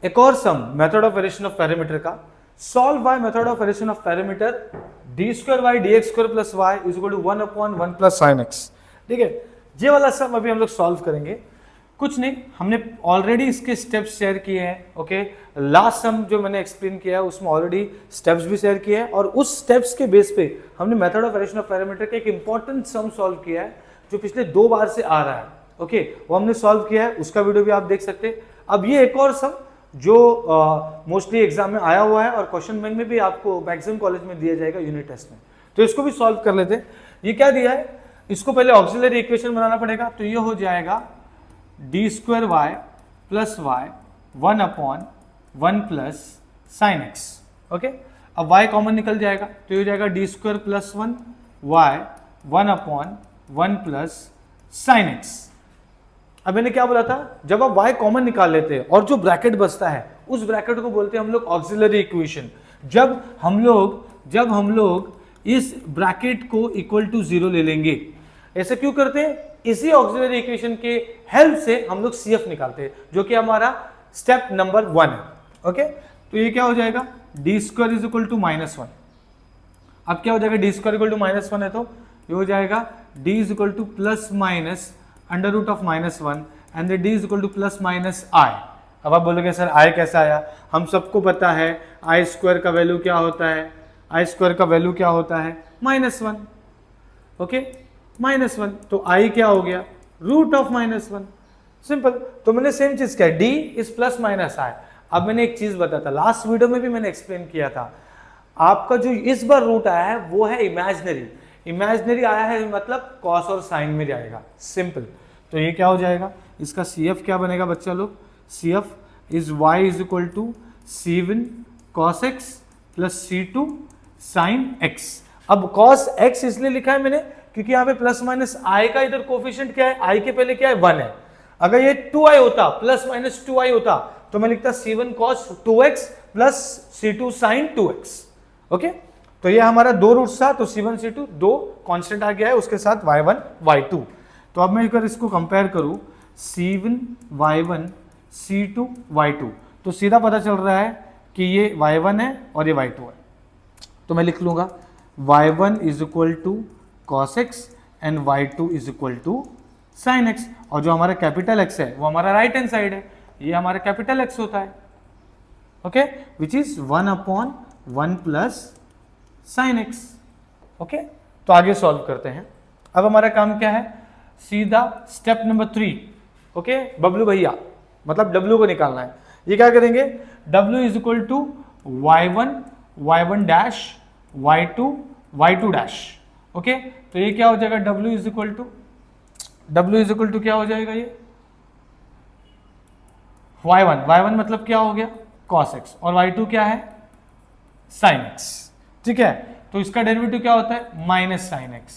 एक और sum method of variation of parameter का, solve by method of variation of parameter d square y d x square plus y is equal to 1/1 plus sine x. ठीक है, ये वाला सम अभी हम लोग सॉल्व करेंगे। कुछ नहीं, हमने ऑलरेडी इसके स्टेप्स शेयर किए हैं। ओके, लास्ट सम जो मैंने एक्सप्लेन किया है उसमें ऑलरेडी स्टेप्स भी शेयर किए हैं, और उस स्टेप्स के बेस पे हमने method of variation of parameter का एक इंपॉर्टेंट सम सॉल्व किया है जो पिछले 2 बार से आ रहा है। ओके, वो हमने सॉल्व किया है, उसका वीडियो भी आप देख सकते हैं। अब ये एक और सम जो मोस्टली एग्जाम में आया हुआ है और क्वेश्चन बैंक में भी आपको मैक्सिमम कॉलेज में दिया जाएगा यूनिट टेस्ट में, तो इसको भी सॉल्व कर लेते हैं। ये क्या दिया है, इसको पहले ऑक्सिलरी इक्वेशन बनाना पड़ेगा, तो ये हो जाएगा d square y plus y 1/1 plus sine x. Okay, अब y कॉमन निकल जाएगा तो ये हो जाएगा d square plus 1 y 1/1 plus sine x. अब मैंने क्या बोला था, जब आप y कॉमन निकाल लेते हैं और जो ब्रैकेट बचता है उस ब्रैकेट को बोलते हैं हम लोग ऑक्सिलरी इक्वेशन। जब हम लोग इस ब्रैकेट को इक्वल टू 0 ले लेंगे, ऐसे क्यों करते हैं, इसी ऑक्सिलरी इक्वेशन के हेल्प से हम लोग CF निकालते हैं, जो कि हमारा स्टेप नंबर 1 है। ओके, तो ये क्या हो जाएगा, d square is equal to -1। अब क्या हो जाएगा, डी स्क्वायर इक्वल टू -1 है तो ये हो जाएगा D is equal to plus minus under root of -1 and D is equal to plus minus i. अब आप बोलोगे सर आई कैसा आया, हम सबको पता है आई स्क्वायर का वैल्यू क्या होता है, आई स्क्वायर का वैल्यू क्या होता है -1। ओके, -1, तो आई क्या हो गया, रूट ऑफ -1। सिंपल, तो मैंने सेम चीज किया, d is plus minus i. अब मैंने एक चीज बताया था लास्ट वीडियो में भी, मैंने एक्सप्लेन किया था, आपका जो इस बार रूट आया है वो है इमेजिनरी। इमेजिनरी आया है मतलब कॉस और साइन में जाएगा, सिंपल। तो ये क्या हो जाएगा, इसका CF क्या बनेगा बच्चा लोग, CF is y is equal to C1 cos x plus C2 sin x। अब cos x इसलिए लिखा है मैंने क्योंकि यहाँ पे प्लस माइनस आई का इधर कोफिशिएंट क्या है, आई के पहले क्या है 1 है। अगर ये 2i होता, प्लस माइनस 2i होता, तो मैं लिखता C1 cos 2x plus C2 sin 2x। Okay, तो ये हमारा 2 रूट्स था, तो C1 C2 2 कांस्टेंट आ गया है, उसके साथ y1 y2। तो अब मैं अगर इसको कंपेयर करूं C1 y1 C2 y2, तो सीधा पता चल रहा है कि ये y1 है और ये y2 है। तो मैं लिख लूंगा y1 is equal to cos x and y2 is equal to sin x, और जो हमारा कैपिटल X है वो हमारा राइट हैंड साइड है, ये हमारा कैपिटल X होता है। Okay, which is 1/1 plus sin x। Okay, तो आगे सॉल्व करते हैं। अब हमारा काम क्या है, सीधा स्टेप नंबर 3। ओके, बबलू भैया मतलब W को निकालना है। ये क्या करेंगे, W is equal to y1 dash y2 dash. Okay, तो ये क्या हो जाएगा, W इज इक्वल टू क्या हो जाएगा, ये y1 मतलब क्या हो गया cos x, और y2 क्या है sin x। ठीक है, तो इसका डेरिवेटिव क्या होता है माइनस sin x,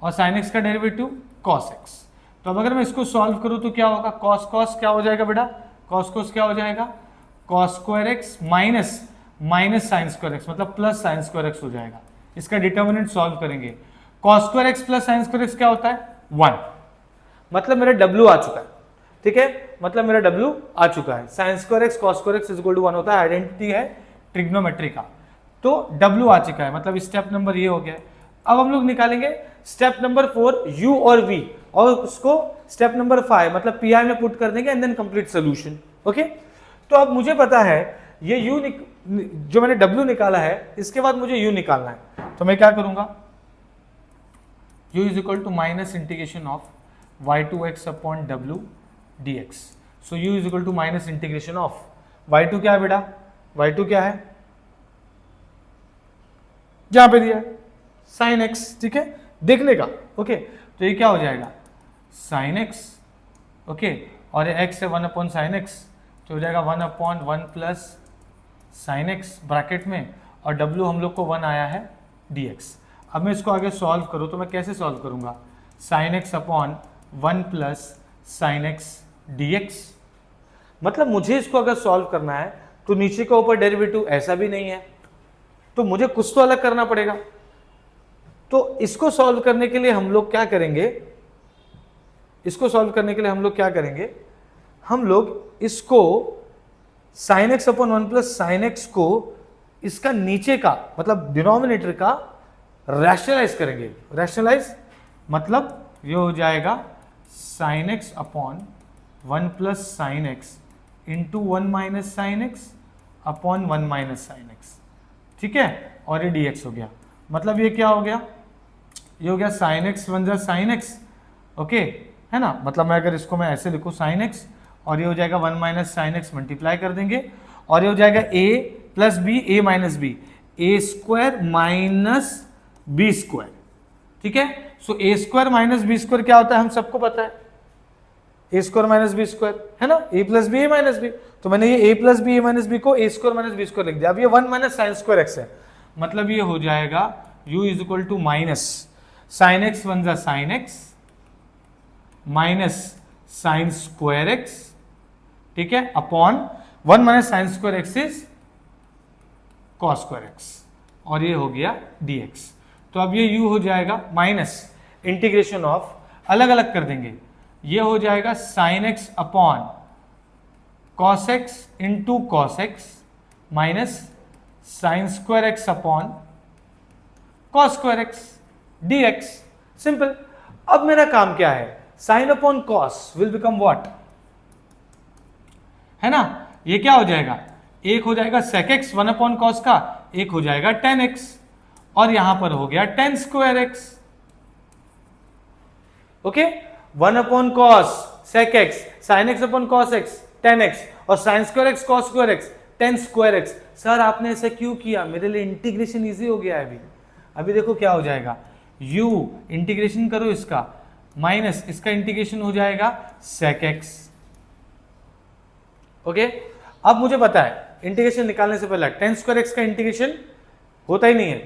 और sin x का डेरिवेटिव cos x। तो अब अगर मैं इसको सॉल्व करूं तो क्या होगा, cos क्या हो जाएगा बेटा, cos क्या हो जाएगा, cos square x minus sin square x, मतलब प्लस sin स्क्वायर x हो जाएगा। इसका डिटर्मिनेंट सॉल्व करेंगे, cos square x plus sin square x क्या होता है 1, मतलब मेरा W आ चुका है। ठीक है, मतलब मेरा W आ चुका है, sin square x cos square x is equal to 1 होता है, आइडेंटिटी है ट्रिग्नोमेट्री का। तो W आ चुका है, मतलब स्टेप नंबर ये हो गया। अब हम लोग निकालेंगे स्टेप नंबर 4 U और V, और उसको स्टेप नंबर 5 मतलब PI में पुट कर देंगे and then complete solution. Okay, तो अब मुझे पता है ये U जो मैंने W निकाला है, इसके बाद मुझे U निकालना है। तो मैं क्या करूंगा, U is equal to minus integration of y2x upon W dx। So U is equal to minus integration of y2 क्या है बेटा, y2 क्या है, यहां पे दिया है sin x। ठीक है, देखने का। ओके, तो ये क्या हो जाएगा sin x। ओके, और ये x है 1/sin x, तो हो जाएगा 1/1 प्लस sin x ब्रैकेट में, और W हम लोग को 1 आया है dx। अब मैं इसको आगे सॉल्व करूं तो मैं कैसे सॉल्व करूंगा, sin x upon 1 plus sin x dx। मतलब मुझे इसको अगर सॉल्व करना है तो नीचे का ऊपर डेरिवेटिव ऐसा भी नहीं है, तो मुझे कुछ तो अलग करना पड़ेगा। तो इसको सॉल्व करने के लिए हम लोग क्या करेंगे, हम लोग इसको sine x upon 1 plus sine x को इसका नीचे का मतलब डिनोमिनेटर का रैशनलाइज करेंगे। रैशनलाइज मतलब ये हो जाएगा sine x upon 1 plus sine x into 1 minus sine x upon 1 minus sine x, ठीक है, और ये dx हो गया। मतलब ये क्या हो गया, ये हो गया साइन एक्स बन जा साइन एक्स, ओके, है ना। मतलब मैं अगर इसको मैं ऐसे लिखूँ साइन एक्स और ये हो जाएगा 1 माइनस साइन एक्स, मल्टीप्लाई कर देंगे और ये हो जाएगा a plus b a minus b, a square minus b square, ठीक है। So a square minus b square क्या होता है हम सबको पता है, a square minus b square, है ना, a plus b a minus b. तो मैंने ये a plus b a minus b को a square minus b square लिख दिया। अब ये 1 माइनस साइन स्क्वायर एक्स है, मतलब ये हो जाएगा u is equal to minus sine x बन जा sine x minus sine square x, ठीक है, upon 1 minus sine square x is cos square x, और ये हो गया dx। तो अब ये u हो जाएगा माइनस इंटीग्रेशन ऑफ, अलग अलग कर देंगे, ये हो जाएगा sine x upon cos x into cos x minus sine square x upon cos square x dx, simple. अब मेरा काम क्या है, sine upon cos will become what, है ना, ये क्या हो जाएगा, एक हो जाएगा sec x 1 अपॉन कॉस का, एक हो जाएगा tan x, और यहां पर हो गया tan square x, okay. 1 upon cos sec x, sin x upon cos x tan x, और sin square x cos square x tan square x। Sir आपने ऐसा क्यों किया, मेरे लिए इंटीग्रेशन इजी हो गया है अभी देखो क्या हो जाएगा, u इंटीग्रेशन करो इसका माइनस इसका इंटीग्रेशन हो जाएगा sec x, ओके। अब मुझे पता है इंटीग्रेशन निकालने से पहले tan स्क्वायर x का इंटीग्रेशन होता ही नहीं है,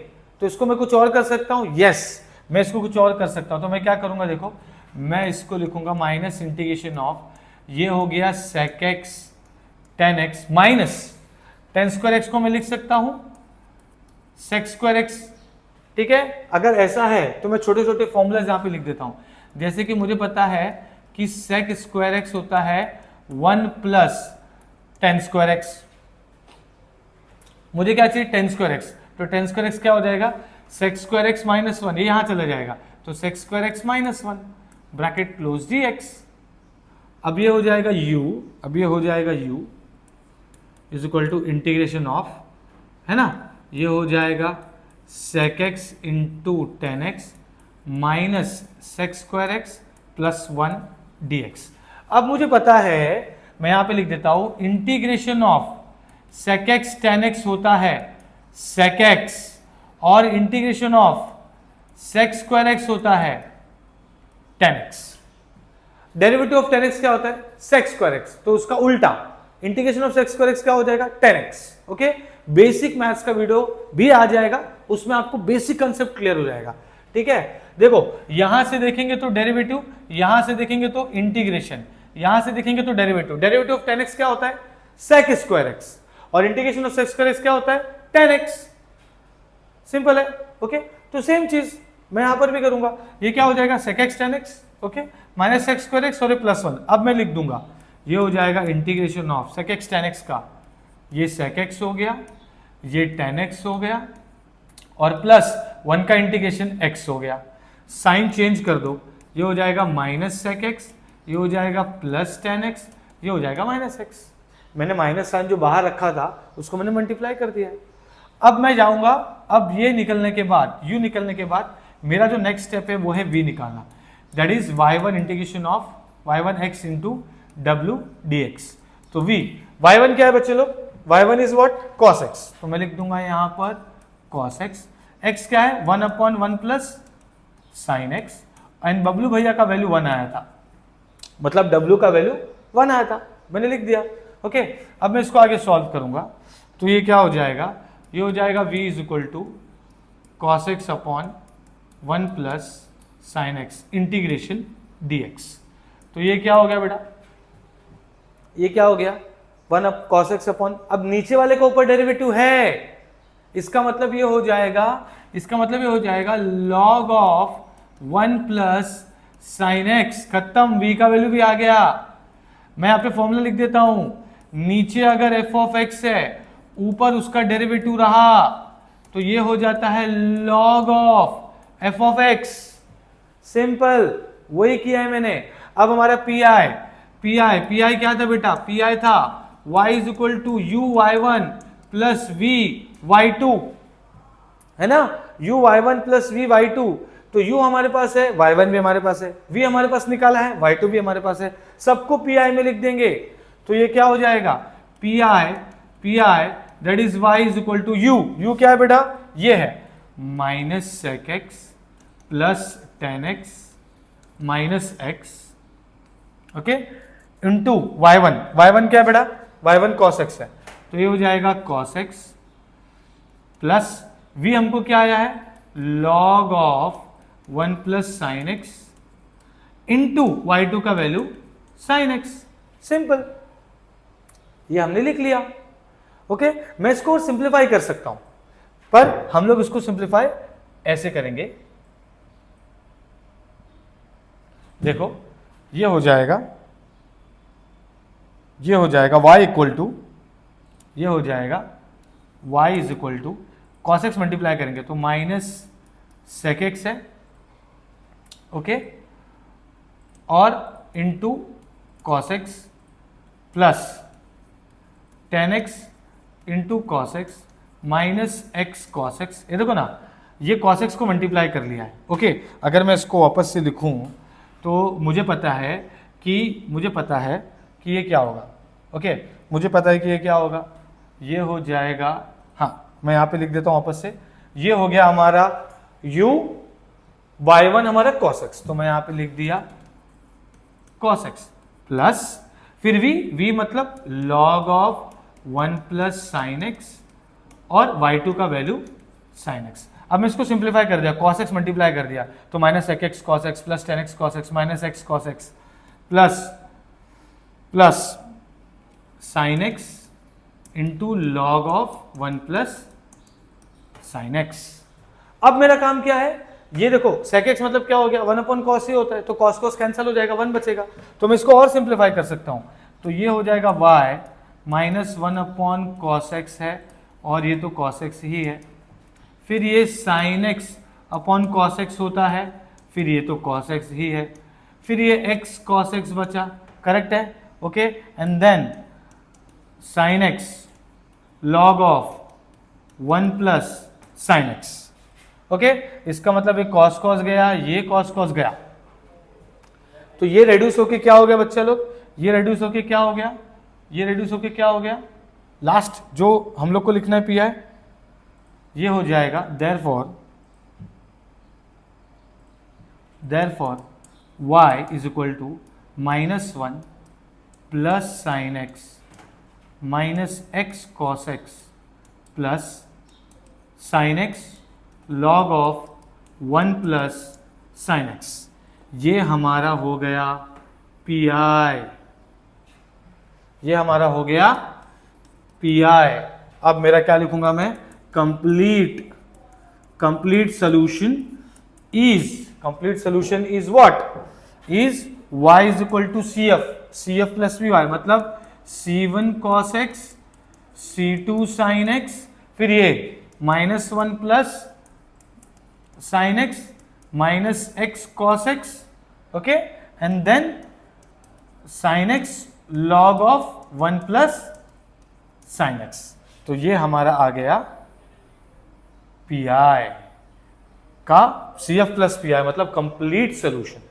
तो इसको मैं कुछ और कर सकता हूं, यस मैं इसको कुछ और कर सकता हूं। तो मैं क्या करूंगा, देखो मैं इसको लिखूंगा माइनस इंटीग्रेशन ऑफ, ये हो गया sec x tan x minus tan square x को मैं लिख सकता हूं sec स्क्वायर x, ठीक है। अगर ऐसा है तो मैं छोटे छोटे फॉर्मूलाज यहां पे लिख देता हूं, जैसे कि मुझे पता है कि sec स्क्वायर x होता है 1 प्लस tan स्क्वायर x, मुझे क्या चाहिए tan स्क्वायर x, तो tan स्क्वायर x क्या हो जाएगा sec स्क्वायर x माइनस 1, ये यहां चला जाएगा, तो sec square x minus 1 bracket close dx। अब ये हो जाएगा u, अब ये हो जाएगा u is equal to integration of, है ना, ये हो जाएगा sec x into tan x minus sec square x plus 1 dx। अब मुझे पता है, मैं यहां पे लिख देता हूं integration of sec x tan x होता है sec x, और integration of sec square x होता है tan x। Derivative of tan x क्या होता है sec स्क्वायर x, तो उसका उल्टा integration of sec square x क्या हो जाएगा tan x, okay. Basic maths का वीडियो भी आ जाएगा, उसमें आपको बेसिक कंसेप्ट क्लियर हो जाएगा, ठीक है। देखो यहां से देखेंगे तो डेरिवेटिव, यहां से देखेंगे तो इंटीग्रेशन, यहां से देखेंगे तो derivative. Derivative of tan x क्या होता है sec स्क्वायर x, और integration of sec square x क्या होता है tan x, सिंपल है, ओके। तो सेम चीज मैं यहां पर भी करूंगा, ये क्या हो जाएगा sec x tan x, okay, minus sec square x और प्लस 1। अब मैं लिख दूंगा, ये हो जाएगा integration of sec x tan x का, ये sec x हो गया, ये tan x हो गया, और प्लस 1 का इंटीग्रेशन x हो गया। साइन चेंज कर दो, ये हो जाएगा माइनस sec x, ये हो जाएगा प्लस tan x, ये हो जाएगा माइनस x। मैंने माइनस साइन जो बाहर रखा था उसको मैंने मल्टीप्लाई कर दिया है। अब मैं जाऊंगा, अब ये निकलने के बाद, u निकलने के बाद मेरा जो नेक्स्ट स्टेप है वो है v निकालना, that is y1 integration of y1 x into w dx। तो v y1 क्या है बच्चे लोग, y1 is what cos x, तो मैं लिख दूंगा यहां पर cos x, x क्या है 1 upon 1 plus sine x, and Bablu भैया का वैल्यू 1 आया था, मतलब w का वैल्यू 1 आया था, मैंने लिख दिया, ओके। अब मैं इसको आगे सॉल्व करूंगा, तो ये क्या हो जाएगा, ये हो जाएगा v is equal to cos x upon 1 plus sine x integration dx। तो ये क्या हो गया बेटा, ये क्या हो गया 1 अप cos x अपॉन, अब नीचे वाले का ऊपर डेरिवेटिव है, इसका मतलब ये हो जाएगा, इसका मतलब ये हो जाएगा log of 1 plus sine x, खत्म, v का वैल्यू भी आ गया। मैं यहाँ पे फॉर्मूला लिख देता हूं, नीचे अगर एफ ऑफ एक्स है, ऊपर उसका डेरिवेटिव रहा, तो ये हो जाता है log of F of x. Simple, वही किया है मैंने। अब हमारा पी आई क्या था बेटा? पी आई था y is equal to u y one plus v y two, है ना? u y1 plus v y2, तो u हमारे पास है, y1 भी हमारे पास है, v हमारे पास निकाला है, y2 भी हमारे पास है, सबको pi में लिख देंगे। तो ये क्या हो जाएगा? pi that is y is equal to u क्या है बेटा? ये है minus sec x plus tan x minus x, okay, into y1 क्या है बेटा? y1 cos x है, तो ये हो जाएगा cos x प्लस v हमको क्या आया है? log of 1 plus sine x into y2 का वैल्यू साइन एक्स। सिंपल, ये हमने लिख लिया। ओके, मैं इसको सिंप्लीफाई कर सकता हूं, पर हम लोग इसको सिंप्लीफाई ऐसे करेंगे। देखो, ये हो जाएगा y इक्वल टू, ये हो जाएगा y is equal to cos x multiply करेंगे तो माइनस सेक एक्स है, ओके, और into cos x plus tan x into cos x minus x cos x. ये देखो ना, ये cos x को मल्टीप्लाई कर लिया है, ओके। अगर मैं इसको वापस से लिखूं तो मुझे पता है कि ये क्या होगा, ओके, मुझे पता है कि ये क्या होगा। ये हो जाएगा, हाँ मैं यहाँ पे लिख देता हूँ वापस से, ये हो गया हमारा u y1 हमारा cos x, तो मैं यहाँ पे लिख दिया cos x प्लस फिर v मतलब log of 1 plus sine x और y2 का वैल्यू साइन एक्स। अब मैं इसको सिंप्लीफाई कर दिया, cos x मल्टीप्लाई कर दिया तो माइनस एक x cos x plus tan x cos x minus x cos x plus sine x into log of 1 plus sine x. अब मेरा काम क्या है? ये देखो sec x मतलब क्या हो गया? 1 अपॉन कॉस ही होता है, तो कॉस कॉस कैंसिल हो जाएगा, 1 बचेगा। तो मैं इसको और सिंप्लीफाई कर सकता हूं, तो ये हो जाएगा y minus 1 upon cos x है, और ये तो कॉस एक्स ही है, फिर ये sine x upon cos x होता है, फिर ये तो कॉस एक्स ही है, फिर ये एक्स कॉस एक्स बचा, करेक्ट है, okay, and then sine x log of 1 plus sine x, okay. इसका मतलब ये कॉस कॉस गया, ये कॉस कॉस गया, तो ये रेड्यूस होके क्या हो गया बच्चे लोग? ये रेड्यूस होके क्या हो गया? ये रेड्यूस होके क्या हो गया? लास्ट जो हम लोग को लिखना है पी आई, ये हो जाएगा therefore y is equal to minus 1 plus sine x minus x cos x plus sine x log of 1 plus sine x. ये हमारा हो गया पी आई, ये हमारा हो गया पी आई। अब मेरा क्या लिखूंगा मैं? Complete solution is what? Is y is equal to cf plus v y, मतलब c1 cos x c2 sin x, फिर ये minus 1 plus sine x minus x cos x, okay, and then sine x log of 1 plus sine x. तो ये हमारा आ गया P I का CF plus P I, मतलब complete solution.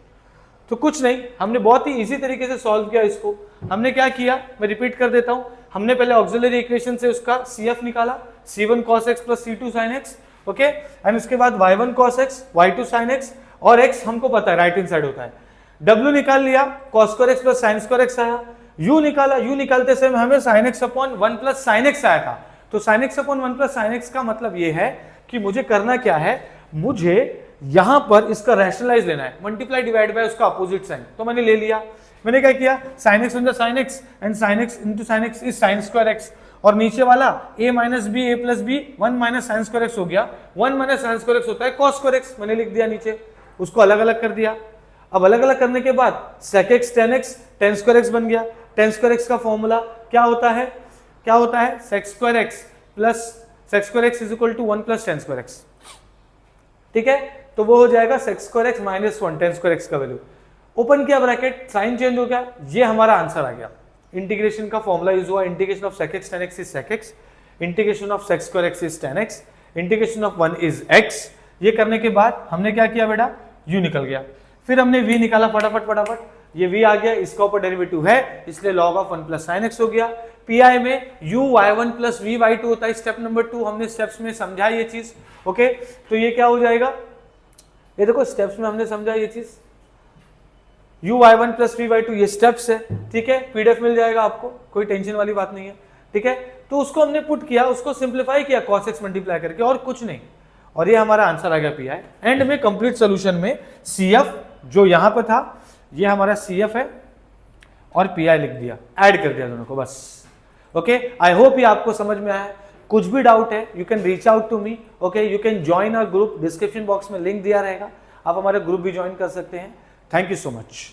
तो कुछ नहीं, हमने बहुत ही इजी तरीके से सॉल्व किया इसको। हमने क्या किया, मैं रिपीट कर देता हूं। हमने पहले ऑक्सिलरी इक्वेशन से उसका CF निकाला, C1 cos x plus C2 sin x, okay, and उसके बाद Y1 cos x Y2 sin x, और x हमको पता है राइट हैंड साइड होता है। W निकाल लिया, cos square x plus sin square x आया। U निकाला, U निकालते समय हमें sin x upon 1 plus sin x आया था। तो sin x upon 1 plus sin x का मतलब ये है कि मुझे करना क्या है, मुझे यहां पर इसका रैशनलाइज लेना है, मल्टीप्लाई डिवाइड बाय उसका अपोजिट साइन। तो मैंने ले लिया, मैंने क्या किया, sin x into sin x and sin x into sin x is sin square x, और नीचे वाला a minus b a plus b 1 minus sine square x हो गया, 1 माइनस साइन स्क्वायर एक्स होता है cos स्क्वायर एक्स, मैंने लिख दिया नीचे, उसको अलग अलग कर दिया। अब अलग अलग करने के बाद sec x tan x tan square x बन गया, टेन स्क्वायर एक्स का फॉर्मूला क्या होता है, क्या होता है, sec square x plus sec square x is equal to 1 plus tan square x, ठीक है। तो वो हो जाएगा sec square x minus 1, tan square x का वैल्यू, ओपन किया ब्रैकेट, साइन चेंज हो गया, ये हमारा आंसर आ गया। इंटीग्रेशन का फॉर्मूला यूज हुआ, integration of sec x tan x is sec x, integration of sex square x is tan x, integration of 1 is x। ये करने के बाद हमने क्या किया बेटा, u निकल गया, फिर हमने v निकाला फटाफट, ये v आ गया, इसका ऊपर डेरिवेटिव है इसलिए log of 1 plus sin x हो गया। पीआई में u y1 plus v y2 होता है, स्टेप नंबर 2 हमने स्टेप्स में समझा ये चीज, ओके। तो ये क्या हो जाएगा, ये देखो स्टेप्स में हमने समझा ये चीज, u y1 plus v y2 ये स्टेप्स है, ठीक है। पीडीएफ मिल जाएगा आपको, कोई टेंशन वाली बात नहीं है, ठीक है। तो उसको हमने पुट किया, उसको सिंप्लीफाई किया cos x मल्टीप्लाई करके, और कुछ नहीं, और ये हमारा आंसर आ गया पीआई। एंड में कंप्लीट सोल्यूशन में CF जो यहां पर था ये हमारा CF है और पीआई लिख दिया, ऐड कर दिया दोनों को, बस। ओके, आई होप ये आपको समझ में आया। कुछ भी डाउट है you can reach out to me, okay, you can join our group, description box में लिंक दिया रहेगा, आप हमारे ग्रुप भी ज्वाइन कर सकते हैं। Thank you so much.